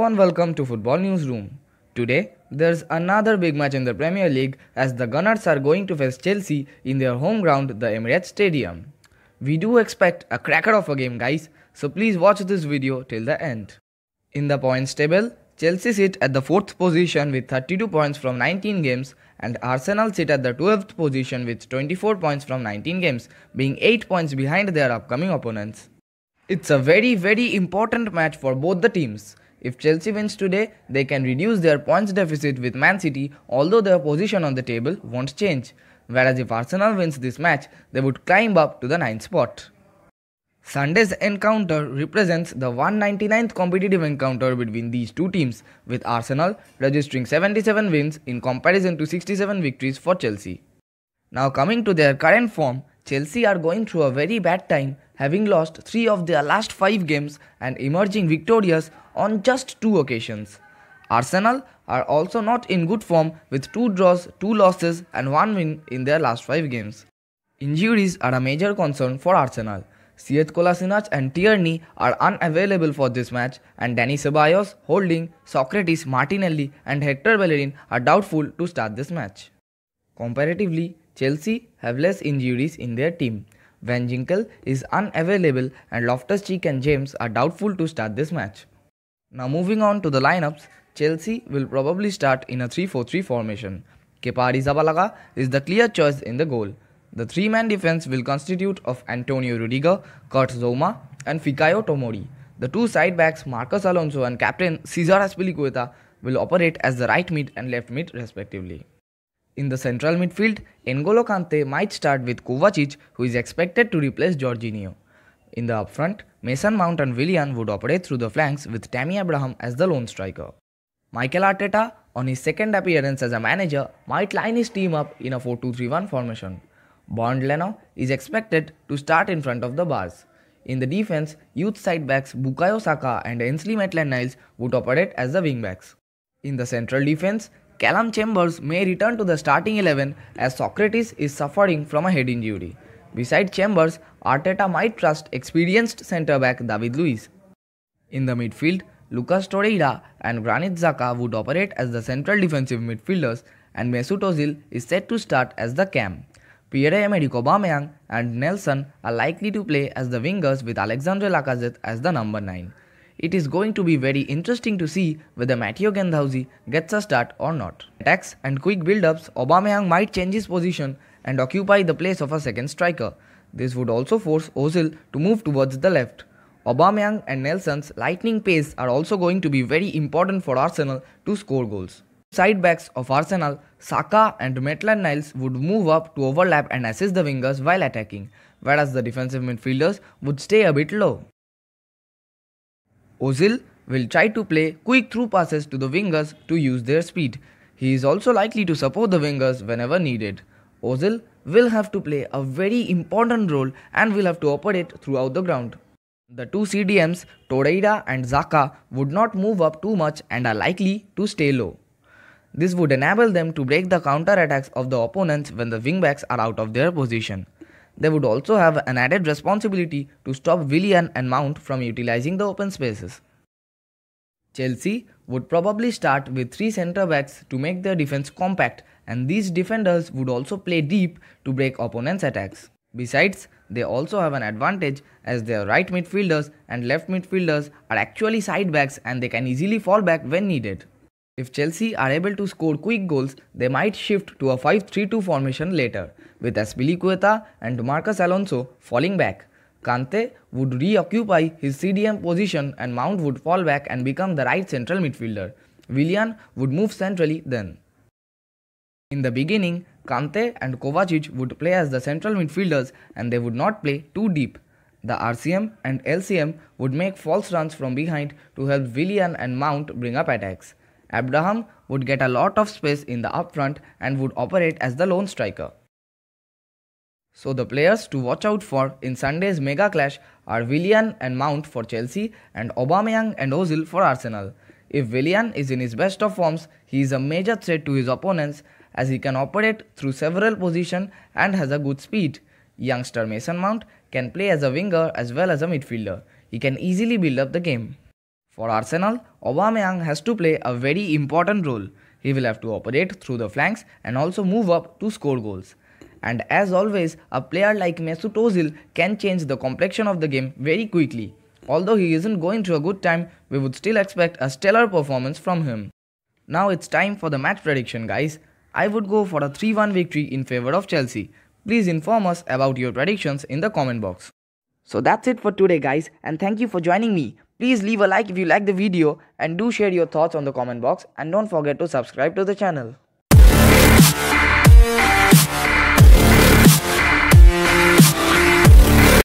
and welcome to Football Newsroom. Today, there's another big match in the Premier League as the Gunners are going to face Chelsea in their home ground, the Emirates Stadium. We do expect a cracker of a game, guys, so please watch this video till the end. In the points table, Chelsea sit at the 4th position with 32 points from 19 games and Arsenal sit at the 12th position with 24 points from 19 games, being 8 points behind their upcoming opponents. It's a very important match for both the teams. If Chelsea wins today, they can reduce their points deficit with Man City, although their position on the table won't change. Whereas if Arsenal wins this match, they would climb up to the 9th spot. Sunday's encounter represents the 199th competitive encounter between these two teams, with Arsenal registering 77 wins in comparison to 67 victories for Chelsea. Now coming to their current form, Chelsea are going through a very bad time, having lost 3 of their last 5 games and emerging victorious on just 2 occasions. Arsenal are also not in good form with 2 draws, 2 losses and 1 win in their last 5 games. Injuries are a major concern for Arsenal. Sead Kolasinac and Tierney are unavailable for this match, and Dani Ceballos, Holding, Socrates, Martinelli and Hector Bellerin are doubtful to start this match. Comparatively, Chelsea have less injuries in their team. Van Ginkel is unavailable and Loftus-Cheek and James are doubtful to start this match. Now moving on to the lineups, Chelsea will probably start in a 3-4-3 formation. Kepa Arrizabalaga is the clear choice in the goal. The 3-man defense will constitute of Antonio Rudiger, Kurt Zouma and Fikayo Tomori. The 2 side backs Marcos Alonso and captain Cesar Azpilicueta will operate as the right mid and left mid respectively. In the central midfield, N'Golo Kante might start with Kovacic, who is expected to replace Jorginho. In the upfront, Mason Mount and Willian would operate through the flanks with Tammy Abraham as the lone striker. Mikel Arteta, on his second appearance as a manager, might line his team up in a 4-2-3-1 formation. Bernd Leno is expected to start in front of the bars. In the defense, youth side backs Bukayo Saka and Ainsley Maitland-Niles would operate as the wing backs. In the central defense, Callum Chambers may return to the starting 11 as Socrates is suffering from a head injury. Beside Chambers, Arteta might trust experienced centre-back David Luiz. In the midfield, Lucas Torreira and Granit Xhaka would operate as the central defensive midfielders and Mesut Ozil is set to start as the cam. Pierre-Emerick Aubameyang and Nelson are likely to play as the wingers with Alexandre Lacazette as the number 9. It is going to be very interesting to see whether Matteo Guendouzi gets a start or not. Attacks and quick build-ups, Aubameyang might change his position and occupy the place of a second striker. This would also force Ozil to move towards the left. Aubameyang and Nelson's lightning pace are also going to be very important for Arsenal to score goals. Side backs of Arsenal, Saka and Maitland-Niles would move up to overlap and assist the wingers while attacking, whereas the defensive midfielders would stay a bit low. Ozil will try to play quick through passes to the wingers to use their speed. He is also likely to support the wingers whenever needed. Ozil will have to play a very important role and will have to operate throughout the ground. The 2 CDMs, Torreira and Xhaka, would not move up too much and are likely to stay low. This would enable them to break the counter-attacks of the opponents when the wingbacks are out of their position. They would also have an added responsibility to stop Willian and Mount from utilizing the open spaces. Chelsea would probably start with 3 centre-backs to make their defense compact, and these defenders would also play deep to break opponents' attacks. Besides, they also have an advantage as their right midfielders and left midfielders are actually side backs and they can easily fall back when needed. If Chelsea are able to score quick goals, they might shift to a 5-3-2 formation later, with Azpilicueta and Marcos Alonso falling back. Kante would reoccupy his CDM position and Mount would fall back and become the right central midfielder. Willian would move centrally then. In the beginning, Kante and Kovacic would play as the central midfielders and they would not play too deep. The RCM and LCM would make false runs from behind to help Willian and Mount bring up attacks. Abraham would get a lot of space in the upfront and would operate as the lone striker. So the players to watch out for in Sunday's mega clash are Willian and Mount for Chelsea and Aubameyang and Ozil for Arsenal. If Willian is in his best of forms, he is a major threat to his opponents as he can operate through several positions and has a good speed. Youngster Mason Mount can play as a winger as well as a midfielder. He can easily build up the game. For Arsenal, Aubameyang has to play a very important role. He will have to operate through the flanks and also move up to score goals. And as always, a player like Mesut Ozil can change the complexion of the game very quickly. Although he isn't going through a good time, we would still expect a stellar performance from him. Now it's time for the match prediction, guys. I would go for a 3-1 victory in favor of Chelsea. Please inform us about your predictions in the comment box. So that's it for today, guys, and thank you for joining me. Please leave a like if you like the video and do share your thoughts on the comment box, and don't forget to subscribe to the channel.